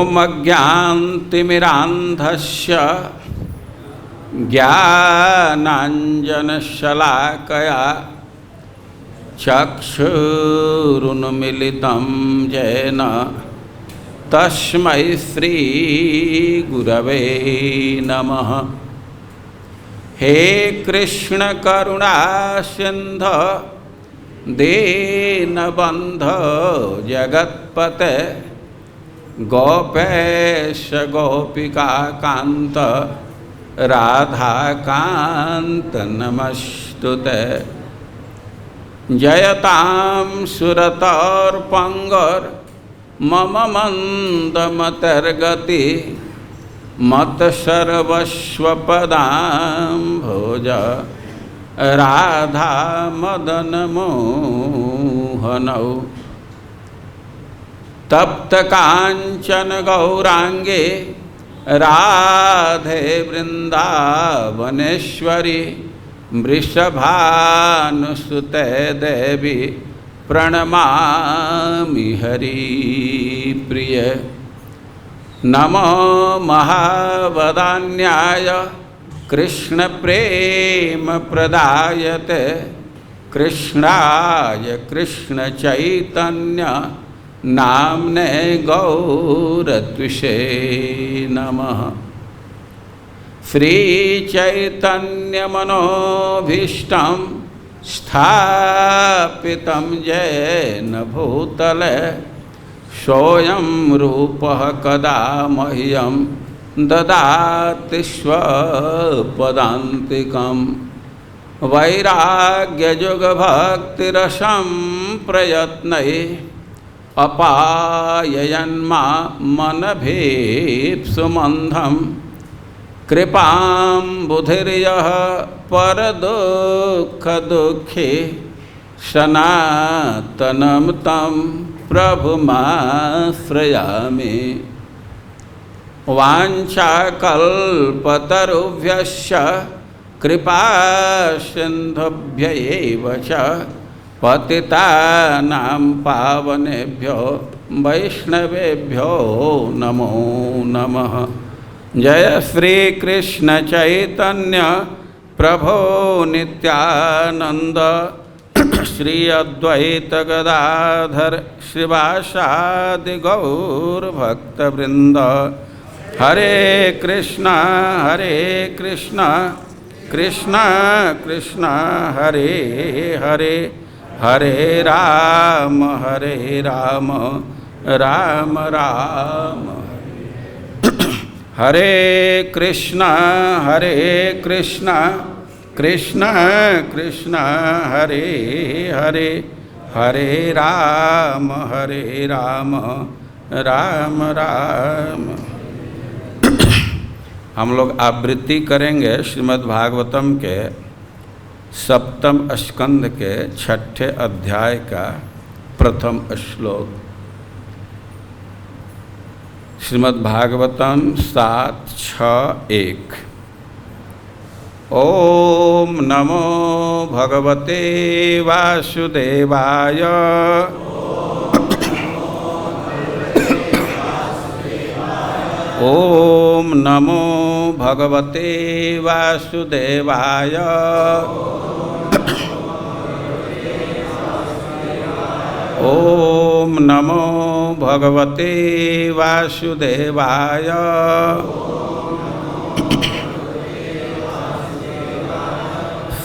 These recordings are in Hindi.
ओम अज्ञानतिमिरान्धस्य ज्ञानाञ्जनशलाकया चक्षुरुन्मीलितं येन तस्मै श्रीगुरवे नमः। हे कृष्ण करुणा सिन्धु दीनबन्धो जगत्पते गोपेश गोपिकान्त राधाकान्त नमस्तुते। जयतां सुरतोर्पङ्गोर् मम मन्दमतिर्गति मत्सर्वस्वपदाम्भोज राधा मदन मोहनौ। तप्त कांचन गौरांगे राधे वृंदावनेश्वरी वृषभानुसुते देवी प्रणमामि हरिप्रिय। नमो महावदान्याय कृष्ण प्रेम प्रदायते कृष्णाय कृष्ण चैतन्य नाम्ने गौरत्विषे नमः। श्री चैतन्य मनोभीष्टं स्थापितं येन भूतले सोऽयं रूपः कदा मह्यं ददाति स्वपदान्तिकं। वैराग्ययुगभक्तिरसं प्रयत्नै अपाययन्मामनभीप्सुमन्धं कृपां बुधिर्यः परदुःखदुःखे सनातनं तं प्रभुमाश्रयामि। वाञ्छाकल्पतरुभ्यश्च कृपासिन्धुभ्यैव च पतितानां पावनेभ्यो वैष्णवेभ्यो नमो नमः। जय श्री कृष्ण चैतन्य प्रभो नित्यानंद श्री अद्वैत गदाधर श्रीवासादि गौर भक्तवृंद। हरे कृष्णा कृष्ण कृष्ण हरे हरे हरे राम राम राम हरे कृष्णा कृष्ण कृष्ण हरे हरे हरे राम राम राम। हम लोग आवृत्ति करेंगे श्रीमद् भागवतम के सप्तम स्कंद के 6ठे अध्याय का प्रथम श्लोक। श्रीमद् भागवतम 7:6-1। ओम नमो भगवते वासुदेवाय ओम नमो भगवते वासुदेवाय ओम नमो भगवते वासुदेवाय।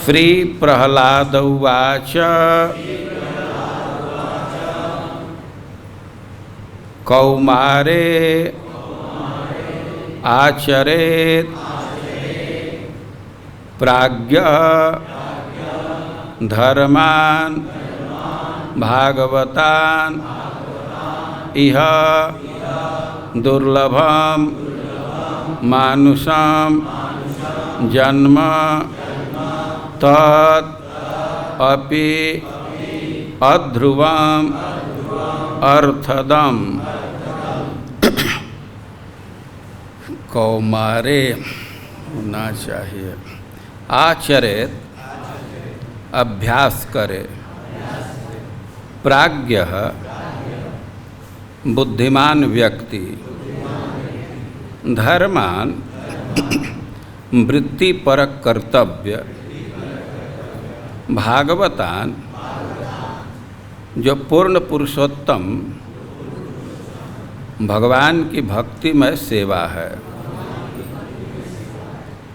श्री प्रह्लाद उवाच कौमारे आचरेत् प्राज्ञः धर्मान् भागवतान् इह दुर्लभं मानुषं जन्म तत् अपि अध्रुवम् अर्थदम्। कौमारे होना चाहिए। आचरेत अभ्यास करे, प्राज्ञ बुद्धिमान व्यक्ति धर्मान वृत्तिपरक कर्तव्य भागवतान जो पूर्ण पुरुषोत्तम भगवान की भक्तिमय सेवा है,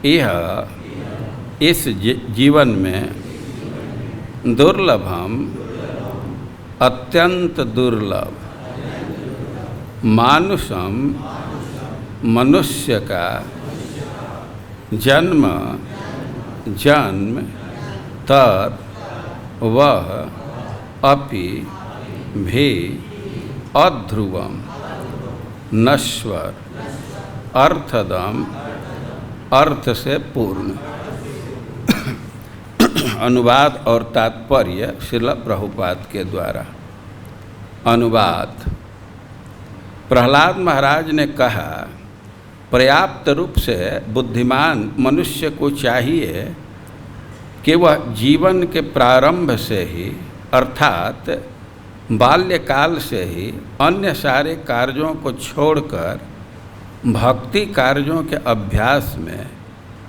यह इस जीवन में दुर्लभम अत्यंत दुर्लभ मानुषम मनुष्य का जन्म जन्म तत् वह अपि भी अध्रुवम नश्वर अर्थदम अर्थ से पूर्ण। अनुवाद और तात्पर्य श्रील प्रभुपाद के द्वारा। अनुवाद। प्रहलाद महाराज ने कहा, पर्याप्त रूप से बुद्धिमान मनुष्य को चाहिए कि वह जीवन के प्रारंभ से ही अर्थात बाल्यकाल से ही अन्य सारे कार्यों को छोड़कर भक्ति कार्यों के अभ्यास में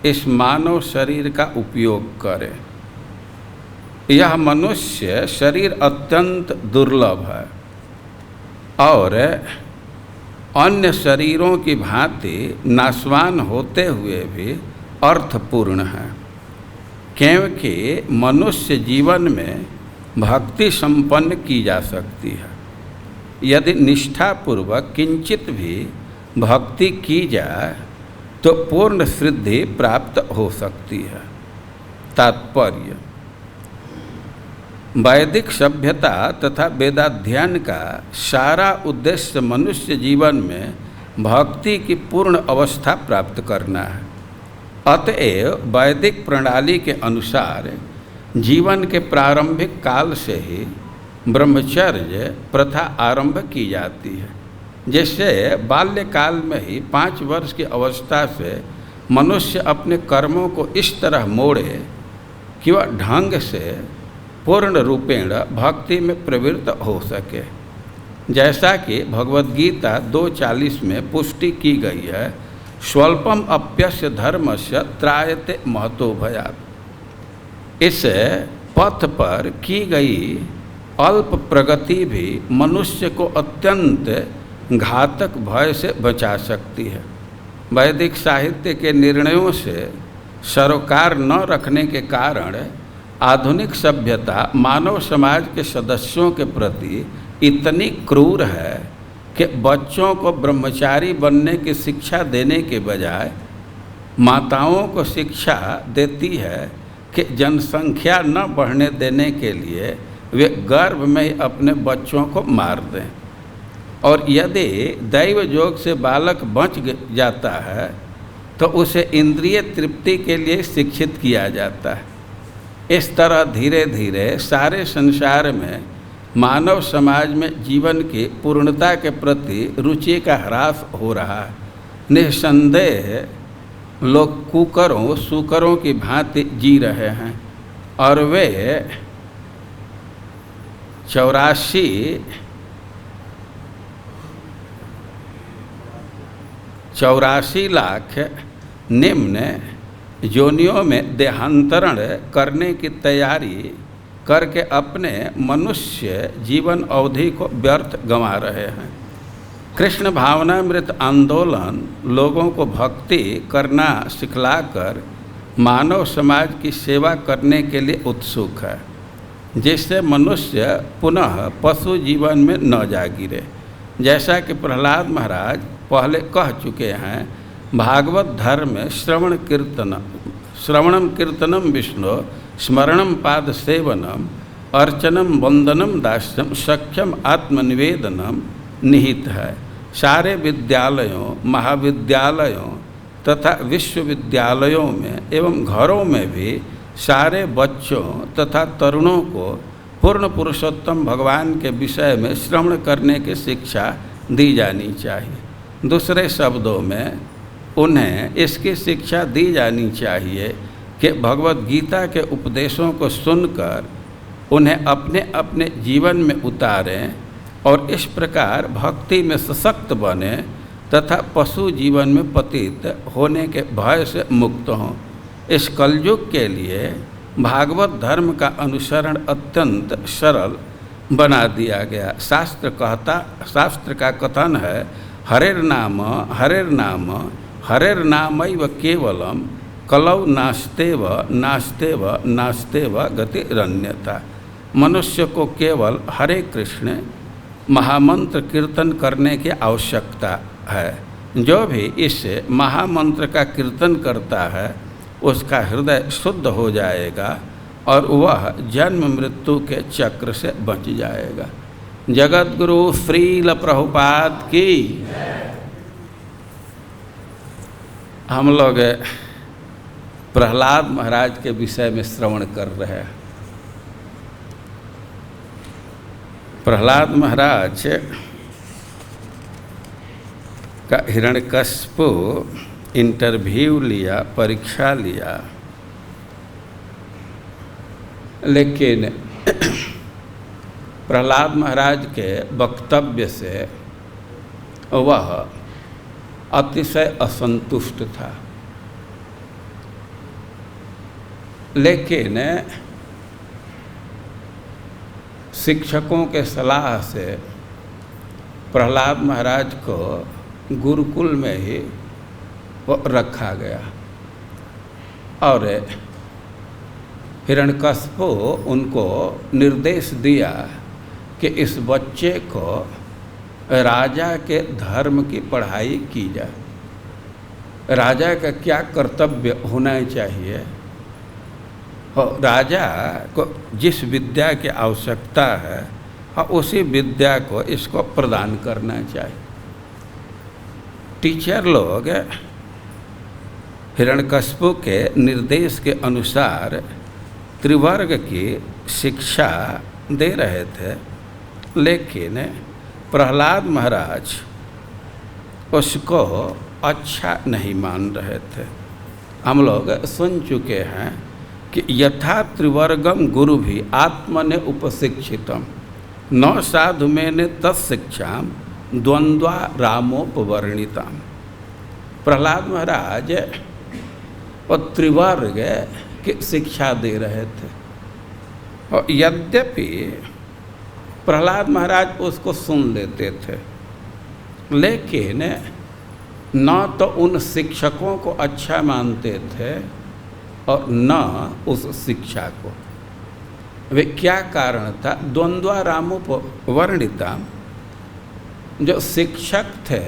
इस मानव शरीर का उपयोग करे। यह मनुष्य शरीर अत्यंत दुर्लभ है और अन्य शरीरों की भांति नाशवान होते हुए भी अर्थपूर्ण है, क्योंकि मनुष्य जीवन में भक्ति संपन्न की जा सकती है। यदि निष्ठापूर्वक किंचित भी भक्ति की जाए तो पूर्ण सिद्धि प्राप्त हो सकती है। तात्पर्य। वैदिक सभ्यता तथा वेदाध्ययन का सारा उद्देश्य मनुष्य जीवन में भक्ति की पूर्ण अवस्था प्राप्त करना है। अतएव वैदिक प्रणाली के अनुसार जीवन के प्रारंभिक काल से ही ब्रह्मचर्य प्रथा आरंभ की जाती है। जैसे बाल्यकाल में ही 5 वर्ष की अवस्था से मनुष्य अपने कर्मों को इस तरह मोड़े कि वह ढंग से पूर्ण रूपेण भक्ति में प्रवृत्त हो सके। जैसा कि भगवद गीता 2:40 में पुष्टि की गई है, स्वल्पम अप्यस्य धर्मस्य त्रायते महतो भयात्। इस पथ पर की गई अल्प प्रगति भी मनुष्य को अत्यंत घातक भय से बचा सकती है। वैदिक साहित्य के निर्णयों से सरोकार न रखने के कारण आधुनिक सभ्यता मानव समाज के सदस्यों के प्रति इतनी क्रूर है कि बच्चों को ब्रह्मचारी बनने की शिक्षा देने के बजाय माताओं को शिक्षा देती है कि जनसंख्या न बढ़ने देने के लिए वे गर्भ में ही अपने बच्चों को मार दें, और यदि दैव योग से बालक बच जाता है तो उसे इंद्रिय तृप्ति के लिए शिक्षित किया जाता है। इस तरह धीरे धीरे सारे संसार में मानव समाज में जीवन की पूर्णता के प्रति रुचि का ह्रास हो रहा है। निस्संदेह लोग कुकरों सुकरों की भांति जी रहे हैं और वे 84 लाख निम्न योनियों में देहांतरण करने की तैयारी करके अपने मनुष्य जीवन अवधि को व्यर्थ गंवा रहे हैं। कृष्ण भावनामृत आंदोलन लोगों को भक्ति करना सिखलाकर मानव समाज की सेवा करने के लिए उत्सुक है, जिससे मनुष्य पुनः पशु जीवन में न जा गिरे। जैसा कि प्रहलाद महाराज पहले कह चुके हैं, भागवत धर्म में श्रवणम कीर्तनम विष्णु स्मरणम पाद सेवनम अर्चनम वंदनम दास्यम सख्यम आत्मनिवेदनम निहित है। सारे विद्यालयों महाविद्यालयों तथा विश्वविद्यालयों में एवं घरों में भी सारे बच्चों तथा तरुणों को पूर्ण पुरुषोत्तम भगवान के विषय में श्रवण करने की शिक्षा दी जानी चाहिए। दूसरे शब्दों में उन्हें इसकी शिक्षा दी जानी चाहिए कि भगवद गीता के उपदेशों को सुनकर उन्हें अपने अपने जीवन में उतारें और इस प्रकार भक्ति में सशक्त बने तथा पशु जीवन में पतित होने के भय से मुक्त हों। इस कलयुग के लिए भागवत धर्म का अनुसरण अत्यंत सरल बना दिया गया। शास्त्र का कथन है, हरेर नाम हरेर्नामैव केवलम कलौ नास्तेव नास्तेव नास्तेव गतिरन्यथा। मनुष्य को केवल हरे कृष्ण महामंत्र कीर्तन करने की आवश्यकता है। जो भी इस महामंत्र का कीर्तन करता है उसका हृदय शुद्ध हो जाएगा और वह जन्म मृत्यु के चक्र से बच जाएगा। जगत गुरु श्रील प्रभुपाद की। हम लोग प्रहलाद महाराज के विषय में श्रवण कर रहे हैं। प्रहलाद महाराज का हिरण्यकशिपु इंटरव्यू लिया, परीक्षा लिया, लेकिन प्रहलाद महाराज के वक्तव्य से वह अतिशय असंतुष्ट था। लेकिन शिक्षकों के सलाह से प्रहलाद महाराज को गुरुकुल में ही रखा गया और हिरण्यकशिपु उनको निर्देश दिया कि इस बच्चे को राजा के धर्म की पढ़ाई की जाए। राजा का क्या कर्तव्य होना चाहिए, और राजा को जिस विद्या की आवश्यकता है और उसी विद्या को इसको प्रदान करना चाहिए। टीचर लोग हिरण्यकशिपु के निर्देश के अनुसार त्रिवर्ग की शिक्षा दे रहे थे, लेकिन प्रहलाद महाराज उसको अच्छा नहीं मान रहे थे। हम लोग सुन चुके हैं कि यथा त्रिवर्गम गुरु भी आत्मने उपशिक्षितम न साधु मैंने तत्शिक्षा द्वंद्वा रामोपवर्णिता। प्रहलाद महाराज और त्रिवर्ग की शिक्षा दे रहे थे, और यद्यपि प्रहलाद महाराज उसको सुन लेते थे, लेकिन न तो उन शिक्षकों को अच्छा मानते थे और न उस शिक्षा को। वे क्या कारण था? द्वंद्वा रामोपवर्णिता। जो शिक्षक थे,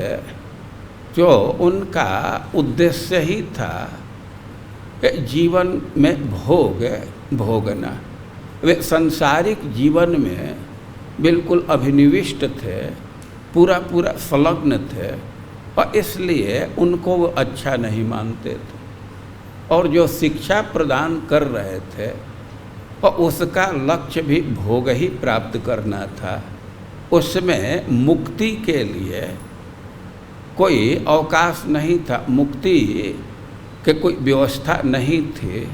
जो उनका उद्देश्य ही था कि जीवन में भोगना, वे सांसारिक जीवन में बिल्कुल अभिनिविष्ट थे, पूरा संलग्न थे, और इसलिए उनको वो अच्छा नहीं मानते थे। और जो शिक्षा प्रदान कर रहे थे और उसका लक्ष्य भी भोग ही प्राप्त करना था, उसमें मुक्ति के लिए कोई अवकाश नहीं था, मुक्ति के कोई व्यवस्था नहीं थी,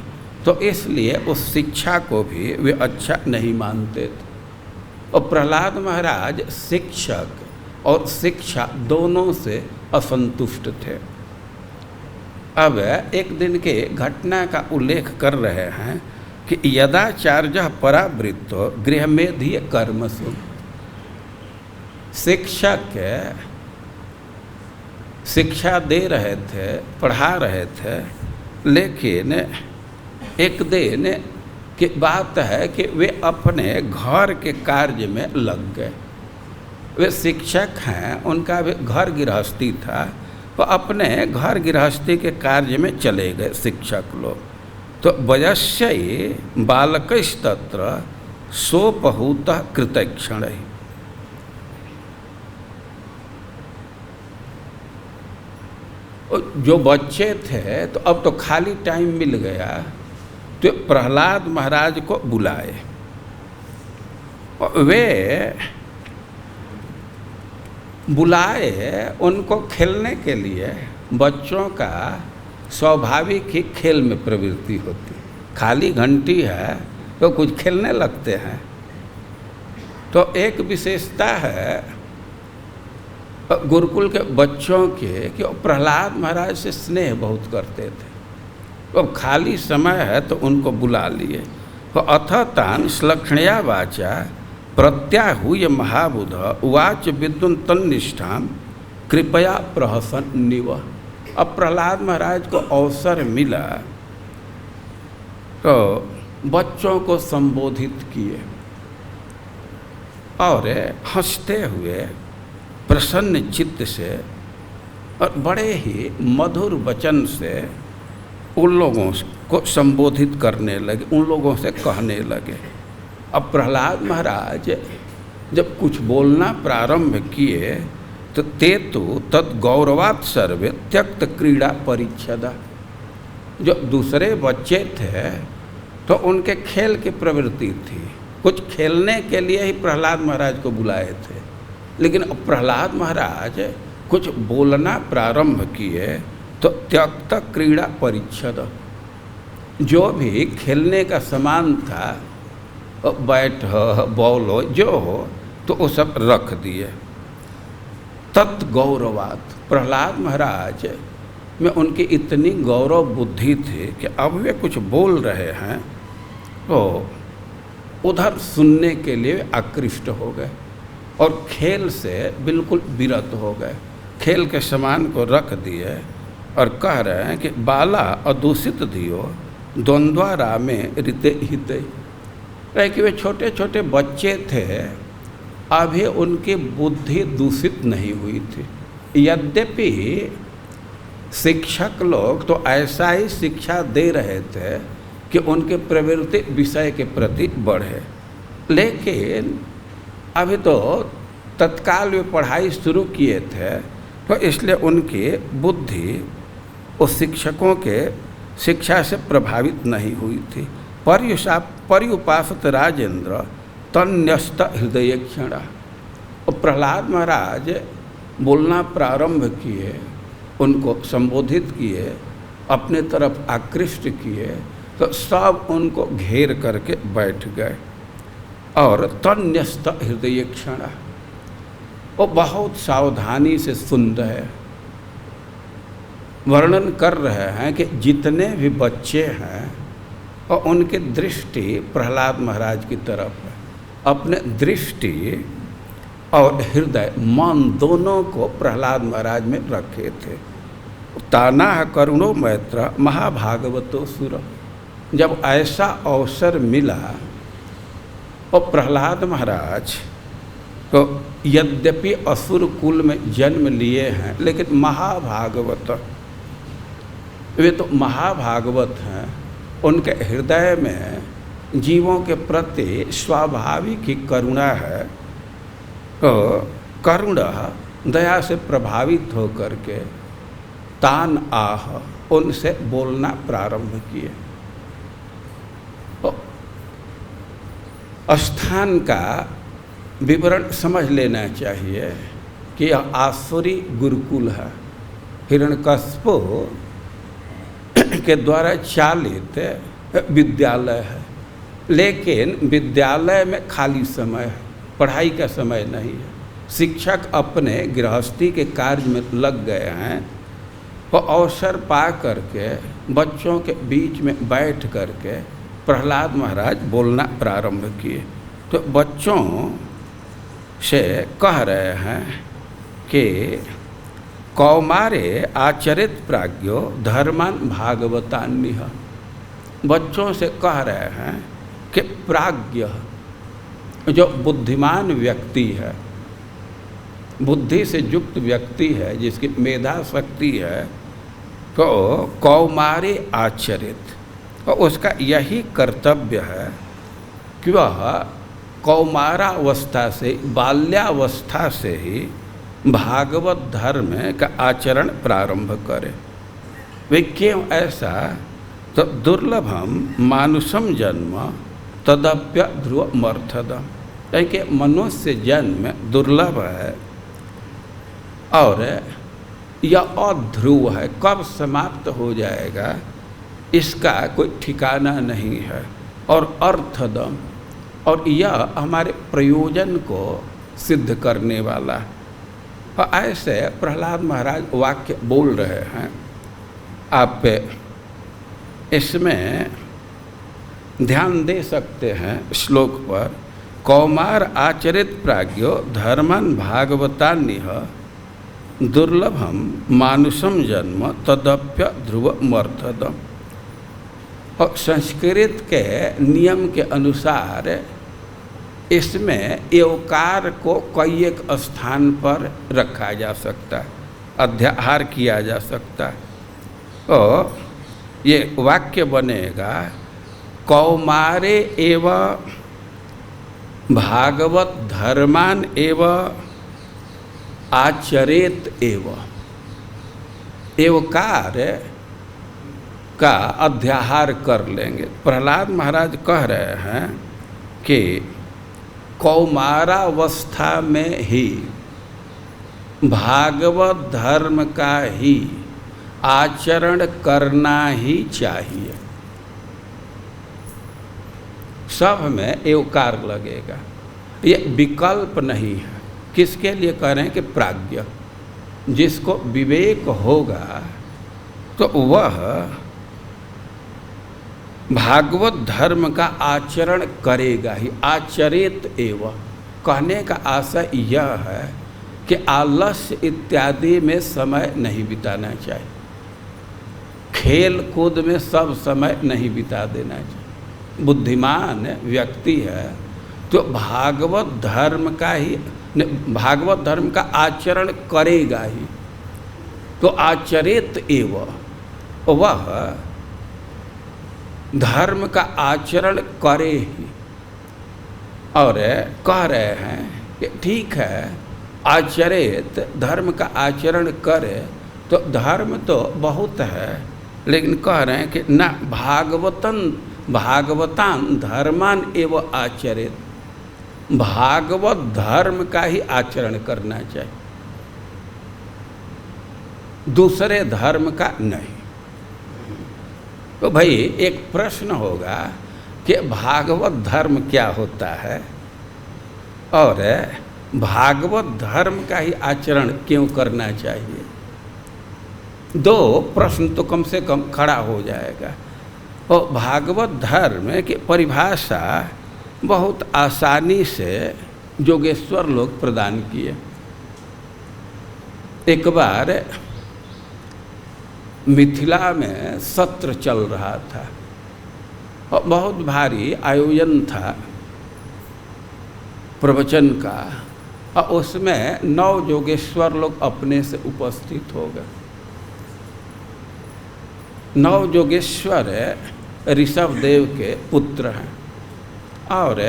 तो इसलिए उस शिक्षा को भी वे अच्छा नहीं मानते थे। और प्रहलाद महाराज शिक्षक और शिक्षा दोनों से असंतुष्ट थे। अब एक दिन के घटना का उल्लेख कर रहे हैं कि यदाचार्य परावृत्तो गृहमेधीय कर्मसु। शिक्षक शिक्षा दे रहे थे, पढ़ा रहे थे, लेकिन एक दिन की बात है कि वे अपने घर के कार्य में लग गए। वे शिक्षक हैं, उनका भी घर गृहस्थी था, तो अपने घर गृहस्थी के कार्य में चले गए शिक्षक लोग। तो वयस्यै बालकस्तत्र सोपहूतः कृतक्षणैः। जो बच्चे थे तो अब तो खाली टाइम मिल गया, तो प्रहलाद महाराज को बुलाए। वे बुलाए उनको खेलने के लिए। बच्चों का स्वाभाविक ही खेल में प्रवृत्ति होती, खाली घंटी है तो कुछ खेलने लगते हैं। तो एक विशेषता है, गुरुकुल के बच्चों के कि प्रहलाद महाराज से स्नेह बहुत करते थे। अब खाली समय है तो उनको बुला लिए। अथ तान श्लक्षणया वाचा प्रत्याहूय महाबुध उवाच विद्युन तन्निष्ठा कृपया प्रहसन निव। अब प्रहलाद महाराज को अवसर मिला तो बच्चों को संबोधित किए और हंसते हुए प्रसन्न चित्त से और बड़े ही मधुर वचन से उन लोगों को संबोधित करने लगे, उन लोगों से कहने लगे। अब प्रहलाद महाराज जब कुछ बोलना प्रारंभ किए तो ते तो तद गौरवात् सर्वे त्यक्त क्रीड़ा परिच्छदा। जो दूसरे बच्चे थे तो उनके खेल की प्रवृत्ति थी, कुछ खेलने के लिए ही प्रहलाद महाराज को बुलाए थे। लेकिन प्रहलाद महाराज कुछ बोलना प्रारंभ किए तो त्यक्त क्रीड़ा परिच्छद, जो भी खेलने का सामान था, बैट हो बॉल हो जो हो, तो वो सब रख दिए। तत् गौरवात्, प्रहलाद महाराज में उनकी इतनी गौरव बुद्धि थी कि अब वे कुछ बोल रहे हैं तो उधर सुनने के लिए आकृष्ट हो गए और खेल से बिल्कुल विरत हो गए। खेल के सामान को रख दिए और कह रहे हैं कि बाला अदूषित दियो द्वंद्वारा में ऋते हिते। कि वे छोटे छोटे बच्चे थे, अभी उनकी बुद्धि दूषित नहीं हुई थी। यद्यपि शिक्षक लोग तो ऐसा ही शिक्षा दे रहे थे कि उनके प्रवृत्ति विषय के प्रति बढ़े, लेकिन अभी तो तत्काल वे पढ़ाई शुरू किए थे, तो इसलिए उनकी बुद्धि उस शिक्षकों के शिक्षा से प्रभावित नहीं हुई थी। पर्युपासत राजेंद्र तन्यस्त हृदय क्षण। और प्रहलाद महाराज बोलना प्रारंभ किए, उनको संबोधित किए, अपने तरफ आकृष्ट किए, तो सब उनको घेर करके बैठ गए। और तन्यस्त हृदय क्षण, वो बहुत सावधानी से सुन रहे, वर्णन कर रहे हैं कि जितने भी बच्चे हैं और उनकी दृष्टि प्रहलाद महाराज की तरफ है। अपने दृष्टि और हृदय मन दोनों को प्रहलाद महाराज में रखे थे। ताना करुणो मैत्र महाभागवतो सुर। जब ऐसा अवसर मिला और प्रहलाद महाराज तो यद्यपि असुर कुल में जन्म लिए हैं, लेकिन महाभागवत, वे तो महाभागवत हैं। उनके हृदय में जीवों के प्रति स्वाभाविक ही करुणा है। तो करुणा दया से प्रभावित होकर के तान आह उनसे बोलना प्रारंभ किए। तो स्थान का विवरण समझ लेना चाहिए कि यह आसुरी गुरुकुल है, हिरण्यकश्यप के द्वारा चालित विद्यालय है। लेकिन विद्यालय में खाली समय है, पढ़ाई का समय नहीं है। शिक्षक अपने गृहस्थी के कार्य में लग गए हैं, वो अवसर पा करके बच्चों के बीच में बैठ करके प्रहलाद महाराज बोलना प्रारंभ किए। तो बच्चों से कह रहे हैं कि कौमारे आचरित प्राज्ञो धर्मान भागवतान्यः। बच्चों से कह रहे हैं कि प्राज्ञ जो बुद्धिमान व्यक्ति है, बुद्धि से युक्त व्यक्ति है, जिसकी मेधा शक्ति है, तो कौमारे आचरित, और उसका यही कर्तव्य है कि वह कौमारावस्था से, बाल्यावस्था से ही भागवत धर्म का आचरण प्रारंभ करे। वे क्यों ऐसा? तो दुर्लभम मानुषम जन्म तदप्य ध्रुवमर्थदम। क्योंकि मनुष्य जन्म दुर्लभ है और यह अध्रुव है, कब समाप्त हो जाएगा इसका कोई ठिकाना नहीं है। और अर्थदम, और यह हमारे प्रयोजन को सिद्ध करने वाला, और ऐसे प्रहलाद महाराज वाक्य बोल रहे हैं। आप इसमें ध्यान दे सकते हैं श्लोक पर। कौमार आचरित प्राज्ञो धर्मन भागवतान्यह दुर्लभम मानुषम जन्म तदप्य ध्रुवमर्थदम। और संस्कृत के नियम के अनुसार इसमें एवकार को कई एक स्थान पर रखा जा सकता है, अध्याहार किया जा सकता है। तो ये वाक्य बनेगा कौमारे एव भागवत धर्मान एव आचरेत एव। एवकार का अध्याहार कर लेंगे। प्रहलाद महाराज कह रहे हैं कि कौमारावस्था में ही भागवत धर्म का ही आचरण करना ही चाहिए। सब में एवकार लगेगा, ये विकल्प नहीं है। किसके लिए कह रहे हैं कि प्राज्ञ, जिसको विवेक होगा तो वह भागवत धर्म का आचरण करेगा ही। आचरित एवं कहने का आशय यह है कि आलस्य इत्यादि में समय नहीं बिताना चाहिए, खेल कूद में सब समय नहीं बिता देना चाहिए। बुद्धिमान व्यक्ति है तो भागवत धर्म का ही, भागवत धर्म का आचरण करेगा ही। तो आचरित एवं वह धर्म का आचरण करे ही। और कह रहे हैं कि ठीक है आचरित धर्म का आचरण करे तो धर्म तो बहुत है, लेकिन कह रहे हैं कि न भागवतान धर्मान एवं आचरित, भागवत धर्म का ही आचरण करना चाहिए, दूसरे धर्म का नहीं। तो भाई एक प्रश्न होगा कि भागवत धर्म क्या होता है और भागवत धर्म का ही आचरण क्यों करना चाहिए। दो प्रश्न तो कम से कम खड़ा हो जाएगा। और भागवत धर्म की परिभाषा बहुत आसानी से योगेश्वर लोग प्रदान किए। एक बार मिथिला में सत्र चल रहा था और बहुत भारी आयोजन था प्रवचन का, और उसमें 9 योगेश्वर लोग अपने से उपस्थित हो गए। 9 योगेश्वर ऋषभ देव के पुत्र हैं और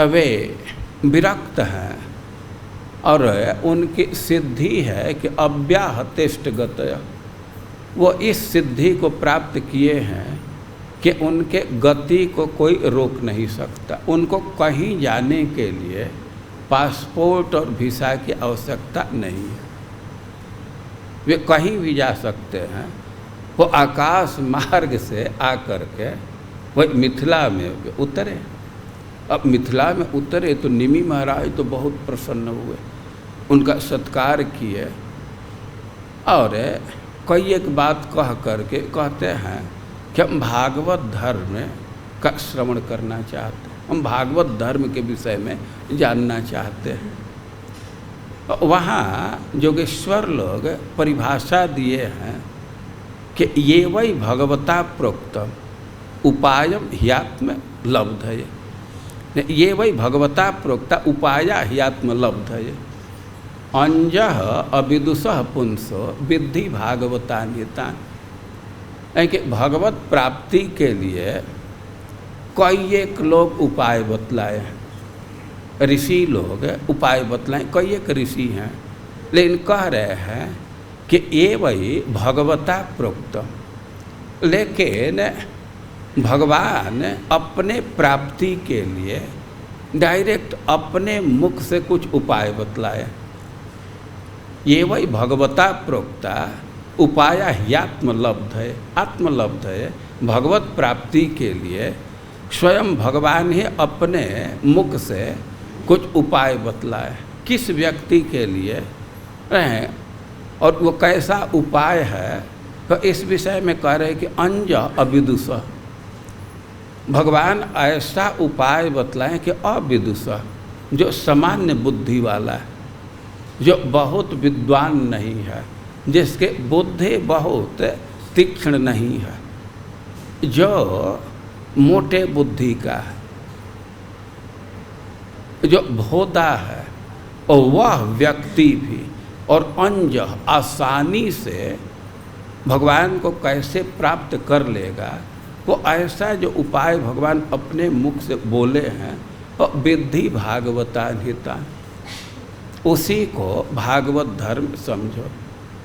वे विरक्त हैं और उनकी सिद्धि है कि अव्याहतिष्ठ गतय। वो इस सिद्धि को प्राप्त किए हैं कि उनके गति को कोई रोक नहीं सकता। उनको कहीं जाने के लिए पासपोर्ट और वीज़ा की आवश्यकता नहीं है, वे कहीं भी जा सकते हैं। वो आकाश मार्ग से आकर के वही मिथिला में उतरे। अब मिथिला में उतरे तो निमि महाराज तो बहुत प्रसन्न हुए, उनका सत्कार किए और कई एक बात कह करके कहते हैं कि हम भागवत धर्म का श्रवण करना चाहते हैं, हम भागवत धर्म के विषय में जानना चाहते हैं। वहाँ योगेश्वर लोग परिभाषा दिए हैं कि ये वही भगवता प्रोक्तम उपायम ह्यात्म लब्धये। ये वही भगवता प्रोक्ता उपाया ह्यात्म लब्धये। अंजः अविदुषः पुंसो विद्धि भागवतान्यतान्। कि भगवत प्राप्ति के लिए कई एक लोग उपाय बतलाए हैं, ऋषि लोग उपाय बतलाए, कई एक ऋषि हैं, लेकिन कह रहे हैं कि ये वही भगवता प्रोक्तम। लेकिन भगवान अपने प्राप्ति के लिए डायरेक्ट अपने मुख से कुछ उपाय बतलाए। ये वही भगवता प्रोक्ता उपाया ही आत्मलब्ध है। आत्मलब्ध है भगवत प्राप्ति के लिए स्वयं भगवान ही अपने मुख से कुछ उपाय बतलाए। किस व्यक्ति के लिए हैं और वो कैसा उपाय है, तो इस विषय में कह रहे कि अंज अविदुष। भगवान ऐसा उपाय बतलाएं कि अविदुष, जो सामान्य बुद्धि वाला है, जो बहुत विद्वान नहीं है, जिसके बुद्धि बहुत तीक्ष्ण नहीं है, जो मोटे बुद्धि का है, जो भोदा है, और वह व्यक्ति भी और अंज आसानी से भगवान को कैसे प्राप्त कर लेगा, वो ऐसा जो उपाय भगवान अपने मुख से बोले हैं, और विद्धि भागवता हिता, उसी को भागवत धर्म समझो।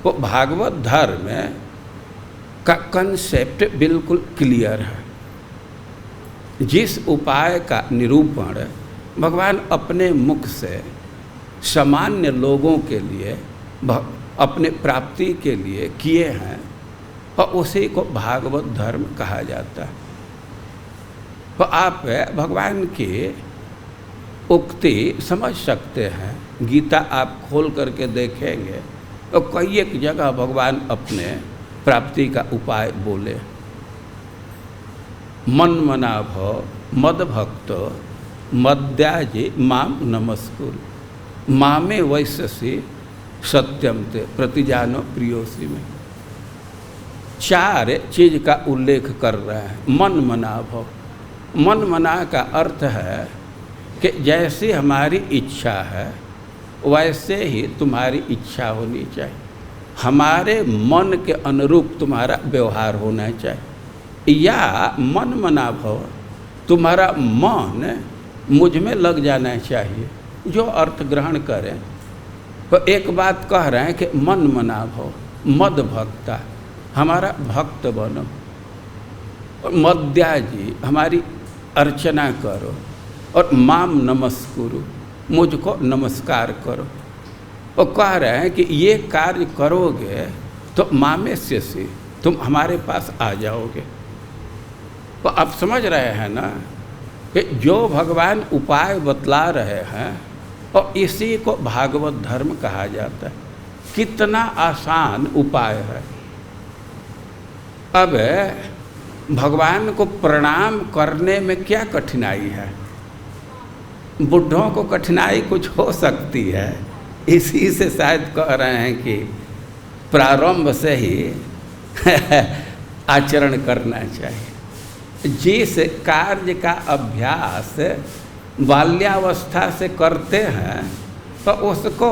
वो भागवत धर्म का कंसेप्ट बिल्कुल क्लियर है। जिस उपाय का निरूपण भगवान अपने मुख से सामान्य लोगों के लिए अपने प्राप्ति के लिए किए हैं, और उसी को भागवत धर्म कहा जाता है। तो आप भगवान की उक्ति समझ सकते हैं। गीता आप खोल करके देखेंगे तो कई एक जगह भगवान अपने प्राप्ति का उपाय बोले। मन मना भव मद भक्त मद्याजी माम नमस्कुर मामे वैश्यसी सत्यम ते प्रतिजानो प्रियोसी में 4 चीज का उल्लेख कर रहे हैं। मन मना भव, मन मना का अर्थ है कि जैसी हमारी इच्छा है वैसे ही तुम्हारी इच्छा होनी चाहिए, हमारे मन के अनुरूप तुम्हारा व्यवहार होना चाहिए। या मन मना भव, तुम्हारा मन मुझ में लग जाना चाहिए, जो अर्थ ग्रहण करें। तो एक बात कह रहे हैं कि मन मना भव, मद भक्ता, हमारा भक्त बनो, और मद्याजी, हमारी अर्चना करो, और माम नमस्कुरु, मुझको नमस्कार करो। और कह रहे हैं कि ये कार्य करोगे तो मामेस्य से तुम हमारे पास आ जाओगे। तो आप समझ रहे हैं ना कि जो भगवान उपाय बतला रहे हैं, और इसी को भागवत धर्म कहा जाता है। कितना आसान उपाय है। अब भगवान को प्रणाम करने में क्या कठिनाई है? बुढ़ों को कठिनाई कुछ हो सकती है, इसी से शायद कह रहे हैं कि प्रारंभ से ही आचरण करना चाहिए। जिस कार्य का अभ्यास बाल्यावस्था से करते हैं तो उसको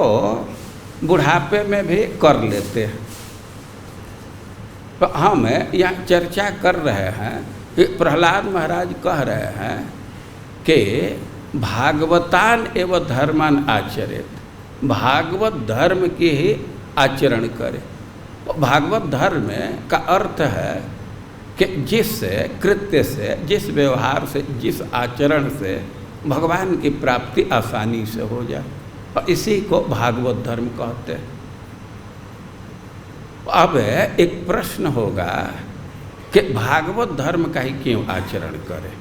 बुढ़ापे में भी कर लेते हैं। तो हम यहाँ चर्चा कर रहे हैं कि प्रहलाद महाराज कह रहे हैं कि भागवतान एवं धर्मान आचरित, भागवत धर्म की ही आचरण करे। तो भागवत धर्म का अर्थ है कि जिस कृत्य से, जिस व्यवहार से, जिस आचरण से भगवान की प्राप्ति आसानी से हो जाए, और इसी को भागवत धर्म कहते हैं। अब एक प्रश्न होगा कि भागवत धर्म का ही क्यों आचरण करें?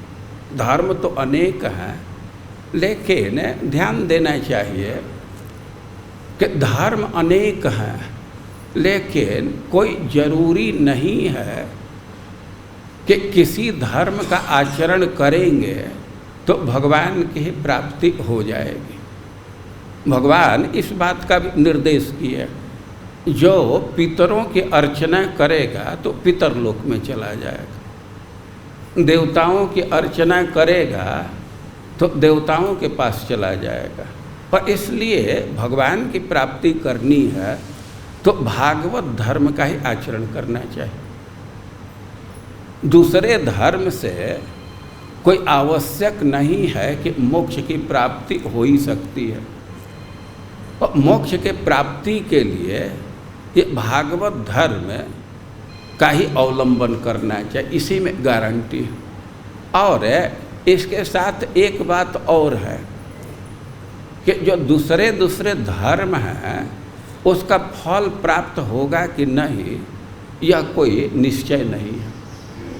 धर्म तो अनेक हैं, लेकिन ध्यान देना चाहिए कि धर्म अनेक हैं, लेकिन कोई जरूरी नहीं है कि किसी धर्म का आचरण करेंगे तो भगवान की प्राप्ति हो जाएगी। भगवान इस बात का भी निर्देश किया, जो पितरों की अर्चना करेगा तो पितरलोक में चला जाएगा, देवताओं की अर्चना करेगा तो देवताओं के पास चला जाएगा। और इसलिए भगवान की प्राप्ति करनी है तो भागवत धर्म का ही आचरण करना चाहिए। दूसरे धर्म से कोई आवश्यक नहीं है कि मोक्ष की प्राप्ति हो ही सकती है। और मोक्ष के प्राप्ति के लिए ये भागवत धर्म का ही अवलंबन करना चाहिए, इसी में गारंटी है। और इसके साथ एक बात और है कि जो दूसरे दूसरे धर्म हैं उसका फल प्राप्त होगा कि नहीं, यह कोई निश्चय नहीं है।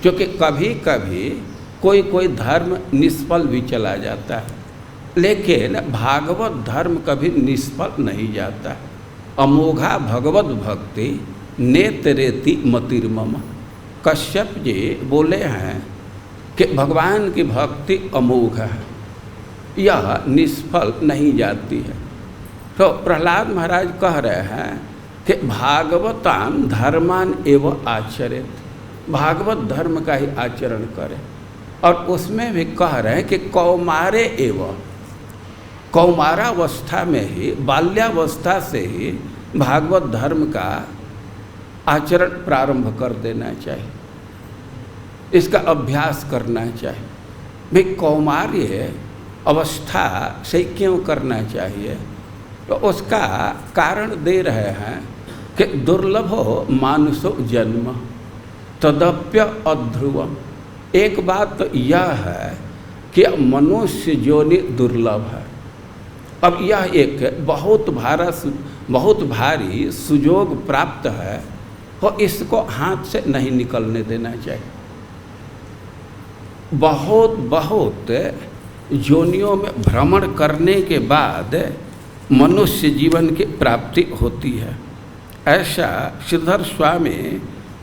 क्योंकि कभी कभी कोई कोई धर्म निष्फल भी चला जाता है। लेकिन भागवत धर्म कभी निष्फल नहीं जाता। अमोघा भगवत भक्ति नेतरेति मतिर्मम। कश्यप जी बोले हैं कि भगवान की भक्ति अमोघ है, यह निष्फल नहीं जाती है। तो प्रहलाद महाराज कह रहे हैं कि भागवतान धर्मान एवं आचरित, भागवत धर्म का ही आचरण करें। और उसमें भी कह रहे हैं कि कौमारे एवं, कौमारावस्था में ही, बाल्यावस्था से ही भागवत धर्म का आचरण प्रारंभ कर देना चाहिए, इसका अभ्यास करना चाहिए। भाई कौमार्य अवस्था से क्यों करना चाहिए? तो उसका कारण दे रहे हैं कि दुर्लभो मानुषो जन्म तदप्य अध्रुवम। एक बात तो यह है कि मनुष्य योनि दुर्लभ है। अब यह एक बहुत भारी सुयोग प्राप्त है, और इसको हाथ से नहीं निकलने देना चाहिए। बहुत योनियों में भ्रमण करने के बाद मनुष्य जीवन की प्राप्ति होती है। ऐसा श्रीधर स्वामी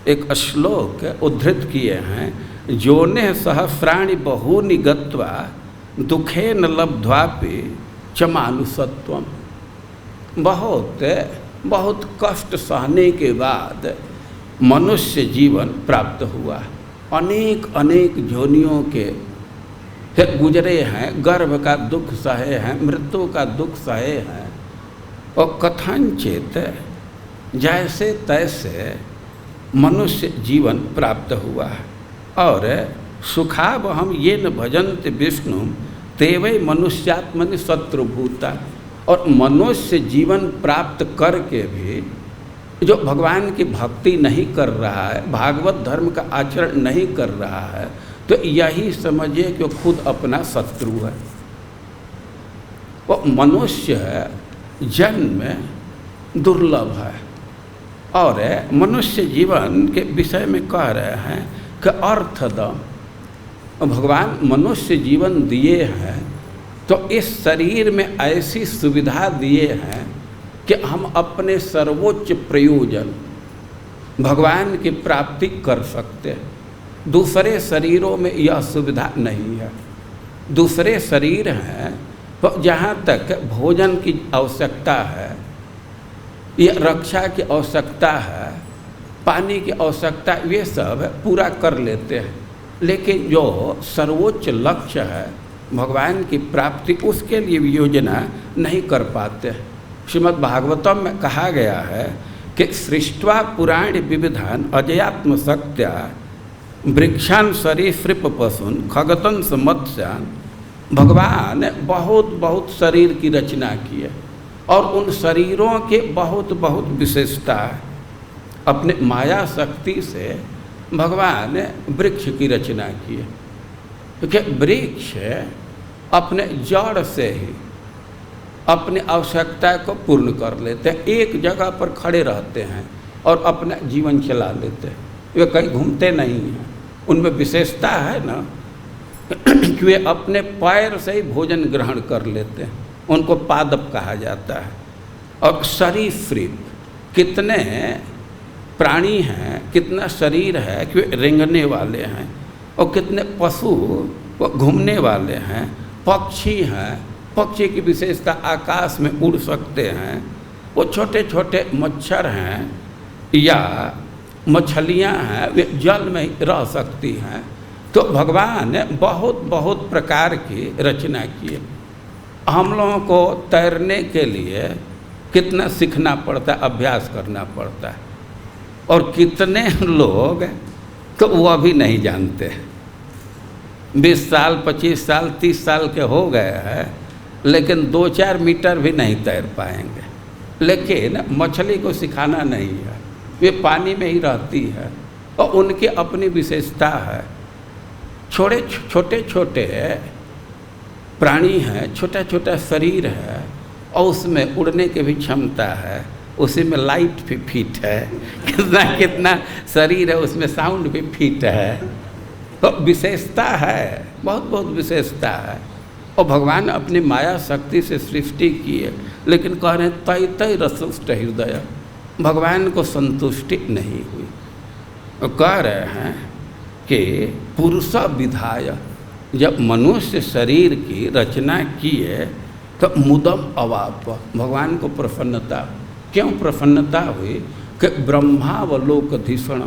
एक श्लोक उद्धृत किए हैं, योने सहस्राणि बहूनि गत्वा दुखेन लब्ध्वापि च मानुषत्वम। बहुत कष्ट सहने के बाद मनुष्य जीवन प्राप्त हुआ। अनेक योनियों के गुजरे हैं, गर्भ का दुख सहे हैं, मृत्यु का दुख सहे हैं, और कथनचित जैसे तैसे मनुष्य जीवन प्राप्त हुआ है। और सुखावहम ये न भजन्ति विष्णु तेवै मनुष्यात्मनि शत्रुभूता। और मनुष्य जीवन प्राप्त करके भी जो भगवान की भक्ति नहीं कर रहा है, भागवत धर्म का आचरण नहीं कर रहा है, तो यही समझिए कि वो खुद अपना शत्रु है। वो मनुष्य जन्म दुर्लभ है। और मनुष्य जीवन के विषय में कह रहे हैं कि अर्थदम, भगवान मनुष्य जीवन दिए हैं तो इस शरीर में ऐसी सुविधा दिए हैं कि हम अपने सर्वोच्च प्रयोजन भगवान की प्राप्ति कर सकते हैं। दूसरे शरीरों में यह सुविधा नहीं है। दूसरे शरीर हैं तो जहाँ तक भोजन की आवश्यकता है, या रक्षा की आवश्यकता है, पानी की आवश्यकता, ये सब पूरा कर लेते हैं। लेकिन जो सर्वोच्च लक्ष्य है भगवान की प्राप्ति, उसके लिए भी योजना नहीं कर पाते। श्रीमद् भागवतम में कहा गया है कि सृष्ट्वा पुराण विविधान अजयात्म शक्त्या वृक्षान सरीसृप पशुन खगतन मत्स्यान। भगवान बहुत शरीर की रचना की है, और उन शरीरों के बहुत विशेषता है। अपने माया शक्ति से भगवान वृक्ष की रचना की है, क्योंकि वृक्ष अपने जड़ से ही अपनी आवश्यकता को पूर्ण कर लेते हैं। एक जगह पर खड़े रहते हैं और अपना जीवन चला लेते हैं, वे कहीं घूमते नहीं हैं। उनमें विशेषता है ना कि वे अपने पैर से ही भोजन ग्रहण कर लेते हैं, उनको पादप कहा जाता है। और सरीसृप, कितने प्राणी हैं, कितना शरीर है कि वे रेंगने वाले हैं, और कितने पशु वो घूमने वाले हैं। पक्षी हैं, पक्षी की विशेषता आकाश में उड़ सकते हैं। वो छोटे छोटे मच्छर हैं या मछलियां हैं, वे जल में रह सकती हैं। तो भगवान ने बहुत प्रकार की रचना की है। हम लोगों को तैरने के लिए कितना सीखना पड़ता है, अभ्यास करना पड़ता है, और कितने लोग तो वो अभी नहीं जानते। 20 साल 25 साल 30 साल के हो गए हैं, लेकिन 2-4 मीटर भी नहीं तैर पाएंगे। लेकिन मछली को सिखाना नहीं है, वे पानी में ही रहती है, और उनकी अपनी विशेषता है। छोटे छोटे प्राणी हैं, छोटा शरीर है, और उसमें उड़ने की भी क्षमता है, उसी में लाइट भी फिट है, कितना शरीर है, उसमें साउंड भी फिट है। तो विशेषता है, बहुत विशेषता है। और भगवान अपनी माया शक्ति से सृष्टि की है, लेकिन कह रहे हैं तय तय रसुष्ट हृदय, भगवान को संतुष्टि नहीं हुई। और कह रहे हैं कि पुरुष विधाय, जब मनुष्य शरीर की रचना की है तो मुदम अवाप, भगवान को प्रसन्नता। क्यों प्रसन्नता हुई? कि ब्रह्मावलोकधीषण,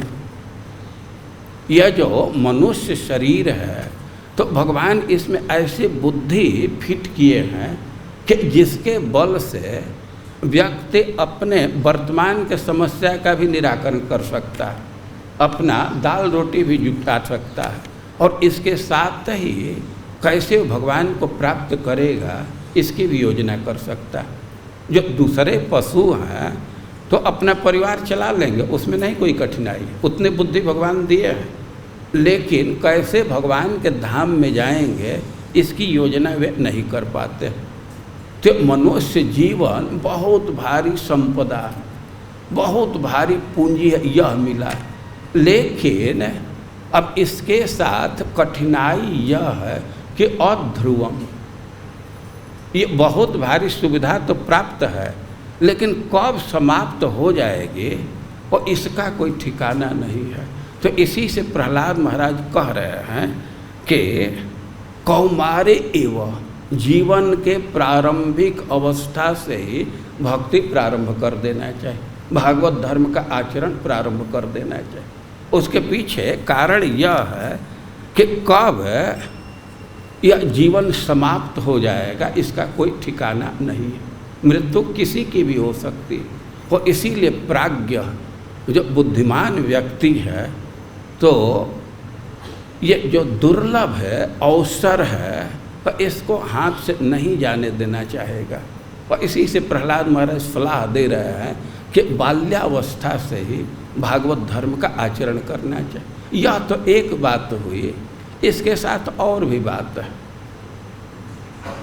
यह जो मनुष्य शरीर है तो भगवान इसमें ऐसी बुद्धि फिट किए हैं कि जिसके बल से व्यक्ति अपने वर्तमान के समस्या का भी निराकरण कर सकता है, अपना दाल रोटी भी जुटा सकता है, और इसके साथ ही कैसे भगवान को प्राप्त करेगा इसकी भी योजना कर सकता है। जो दूसरे पशु हैं तो अपना परिवार चला लेंगे, उसमें नहीं कोई कठिनाई, उतनी बुद्धि भगवान दिए हैं, लेकिन कैसे भगवान के धाम में जाएंगे इसकी योजना वे नहीं कर पाते। तो मनुष्य जीवन बहुत भारी संपदा, बहुत भारी पूंजी है, यह मिला, लेकिन अब इसके साथ कठिनाई यह है कि अध्रुवम, ये बहुत भारी सुविधा तो प्राप्त है, लेकिन कब समाप्त हो जाएगी और इसका कोई ठिकाना नहीं है। तो इसी से प्रहलाद महाराज कह रहे हैं कि कौमारे एवं, जीवन के प्रारंभिक अवस्था से ही भक्ति प्रारंभ कर देना चाहिए, भागवत धर्म का आचरण प्रारंभ कर देना चाहिए। उसके पीछे कारण यह है कि कब यह जीवन समाप्त हो जाएगा इसका कोई ठिकाना नहीं है, मृत्यु किसी की भी हो सकती है। और इसीलिए प्राज्ञ, जो बुद्धिमान व्यक्ति है, तो ये जो दुर्लभ है, अवसर है, तो इसको हाथ से नहीं जाने देना चाहेगा। और इसी से प्रहलाद महाराज सलाह दे रहे हैं कि बाल्यावस्था से ही भागवत धर्म का आचरण करना चाहिए। यह तो एक बात हुई, इसके साथ और भी बात है।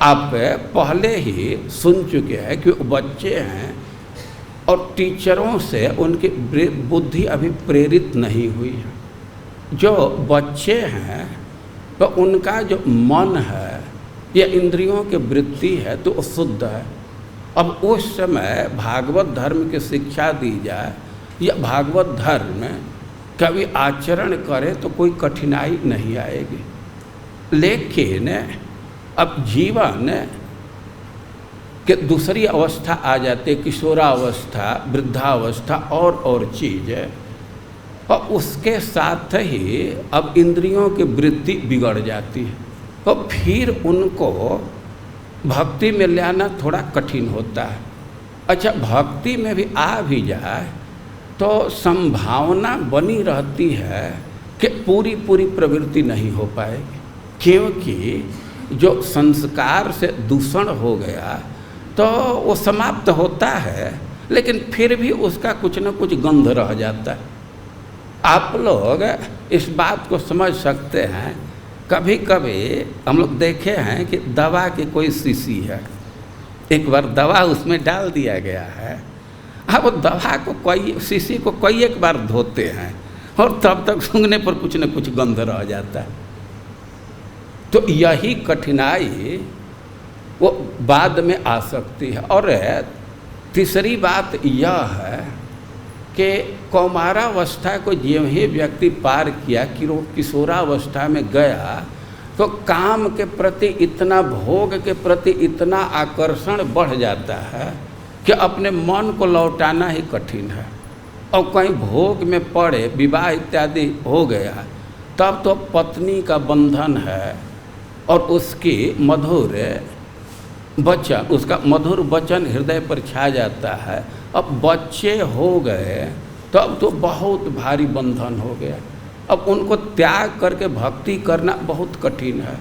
आप पहले ही सुन चुके हैं कि बच्चे हैं और टीचरों से उनकी बुद्धि अभी प्रेरित नहीं हुई है। जो बच्चे हैं तो उनका जो मन है या इंद्रियों की वृत्ति है तो शुद्ध है। अब उस समय भागवत धर्म की शिक्षा दी जाए या भागवत धर्म कभी आचरण करे तो कोई कठिनाई नहीं आएगी। लेकिन अब जीवन के दूसरी अवस्था आ जाती है, किशोरावस्था, वृद्धावस्था और चीज़ें, और उसके साथ ही अब इंद्रियों की वृत्ति बिगड़ जाती है, तो फिर उनको भक्ति में ले आना थोड़ा कठिन होता है। अच्छा, भक्ति में भी आ भी जाए तो संभावना बनी रहती है कि पूरी प्रवृत्ति नहीं हो पाएगी, क्योंकि जो संस्कार से दूषण हो गया तो वो समाप्त होता है, लेकिन फिर भी उसका कुछ न कुछ गंध रह जाता है। आप लोग इस बात को समझ सकते हैं, कभी कभी हम लोग देखे हैं कि दवा की कोई शीशी है, एक बार दवा उसमें डाल दिया गया है, अब दवा को कई शीशी को कई एक बार धोते हैं और तब तक सूंघने पर कुछ न कुछ गंध रह जाता है। तो यही कठिनाई वो बाद में आ सकती है। और तीसरी बात यह है कि कौमारावस्था को ज्यों ही व्यक्ति पार किया कि किशोरावस्था में गया तो काम के प्रति इतना, भोग के प्रति इतना आकर्षण बढ़ जाता है कि अपने मन को लौटाना ही कठिन है। और कहीं भोग में पड़े, विवाह इत्यादि हो गया, तब तो पत्नी का बंधन है और उसकी मधुर वचन, उसका मधुर वचन हृदय पर छा जाता है। अब बच्चे हो गए तो अब तो बहुत भारी बंधन हो गया, अब उनको त्याग करके भक्ति करना बहुत कठिन है,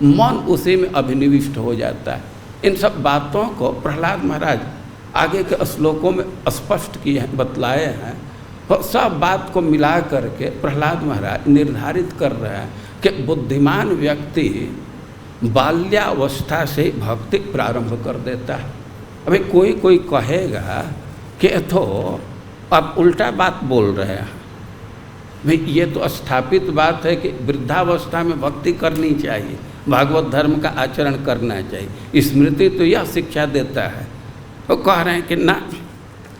मन उसी में अभिनिविष्ट हो जाता है। इन सब बातों को प्रहलाद महाराज आगे के श्लोकों में स्पष्ट किए हैं, बतलाए हैं, और सब बात को मिला करके प्रहलाद महाराज निर्धारित कर रहे हैं कि बुद्धिमान व्यक्ति बाल्यावस्था से भक्ति प्रारंभ कर देता है। अभी कोई कहेगा कि तो आप उल्टा बात बोल रहे हैं, भाई ये तो स्थापित बात है कि वृद्धावस्था में भक्ति करनी चाहिए, भागवत धर्म का आचरण करना चाहिए। स्मृति तो यह शिक्षा देता है। वो कह रहे हैं कि ना,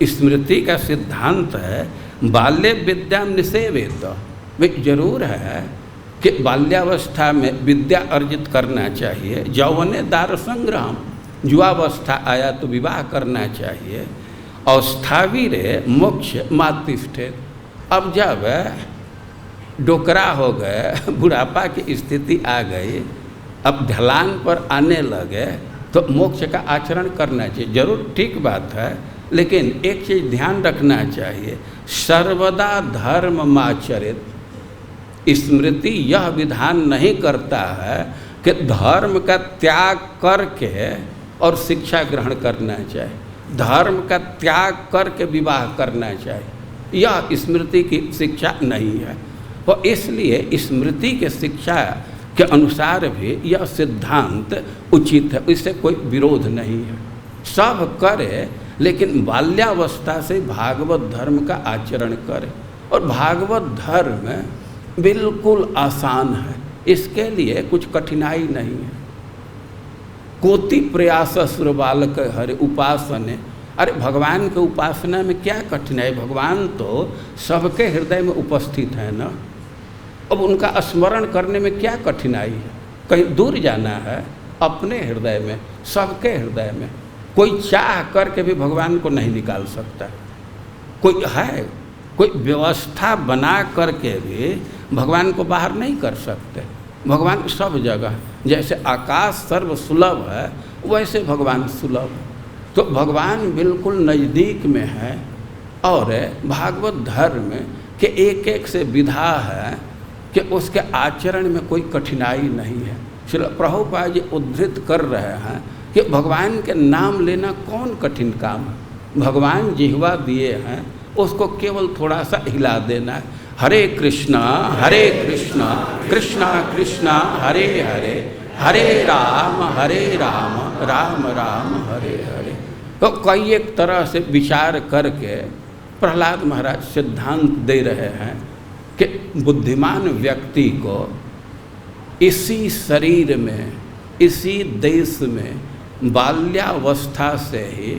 स्मृति का सिद्धांत है बाल्य विद्या निषेवेत। भाई जरूर है कि बाल्यावस्था में विद्या अर्जित करना चाहिए, यौवने दार संग्राम, युवावस्था आया तो विवाह करना चाहिए। और स्थावीरे मोक्ष मातिष्ठे, अब जब डोकरा हो गए, बुढ़ापा की स्थिति आ गई, अब ढलान पर आने लगे तो मोक्ष का आचरण करना चाहिए। जरूर ठीक बात है, लेकिन एक चीज़ ध्यान रखना चाहिए, सर्वदा धर्ममाचरित। स्मृति यह विधान नहीं करता है कि धर्म का त्याग करके और शिक्षा ग्रहण करना चाहिए, धर्म का त्याग करके विवाह करना चाहिए, यह स्मृति की शिक्षा नहीं है। और इसलिए स्मृति के शिक्षा के अनुसार भी यह सिद्धांत उचित है, इससे कोई विरोध नहीं है, सब करे, लेकिन बाल्यावस्था से भागवत धर्म का आचरण करे। और भागवत धर्म बिल्कुल आसान है, इसके लिए कुछ कठिनाई नहीं है। कोटि प्रयास सुर बालक हरे उपासने, अरे भगवान के उपासना में क्या कठिनाई, भगवान तो सबके हृदय में उपस्थित है ना। अब उनका स्मरण करने में क्या कठिनाई है, कहीं दूर जाना है, अपने हृदय में, सबके हृदय में। कोई चाह करके भी भगवान को नहीं निकाल सकता, कोई है, कोई व्यवस्था बना करके भी भगवान को बाहर नहीं कर सकते। भगवान सब जगह, जैसे आकाश सर्व सुलभ है वैसे भगवान सुलभ है। तो भगवान बिल्कुल नज़दीक में है। और भागवत धर्म के एक एक से विधा है कि उसके आचरण में कोई कठिनाई नहीं है। श्रील प्रभुपाद जी उद्धृत कर रहे हैं कि भगवान के नाम लेना कौन कठिन काम है, भगवान जिह्वा दिए हैं, उसको केवल थोड़ा सा हिला देना है। हरे कृष्णा कृष्णा कृष्णा हरे हरे, हरे राम राम राम हरे हरे। तो कई एक तरह से विचार करके प्रहलाद महाराज सिद्धांत दे रहे हैं कि बुद्धिमान व्यक्ति को इसी शरीर में, इसी देश में बाल्यावस्था से ही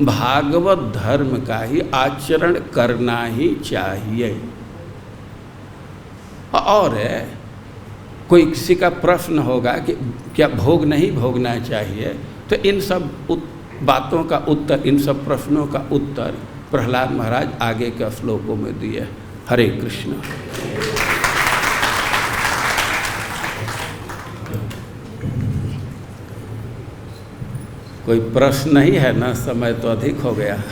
भागवत धर्म का ही आचरण करना ही चाहिए। और कोई किसी का प्रश्न होगा कि क्या भोग नहीं भोगना चाहिए, तो इन सब बातों का उत्तर, इन सब प्रश्नों का उत्तर प्रहलाद महाराज आगे के श्लोकों में दिए। हरे कृष्ण। कोई प्रश्न नहीं है ना, समय तो अधिक हो गया।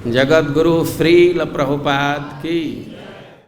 जगत गुरु श्रील प्रभुपाद की